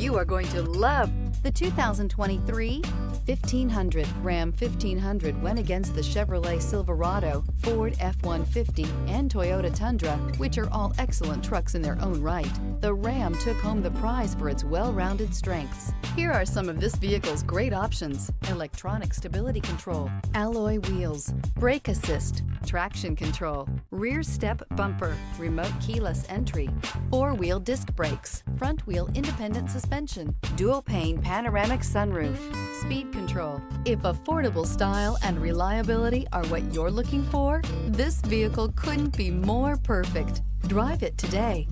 You are going to love the 2023 1500. Ram 1500 went against the Chevrolet Silverado, Ford F-150, and Toyota Tundra, which are all excellent trucks in their own right. The Ram took home the prize for its well-rounded strengths. Here are some of this vehicle's great options: electronic stability control, alloy wheels, brake assist, traction control, rear step bumper, remote keyless entry, four-wheel disc brakes, front-wheel independent suspension, dual-pane panoramic sunroof, speed control. If affordable style and reliability are what you're looking for, this vehicle couldn't be more perfect. Drive it today.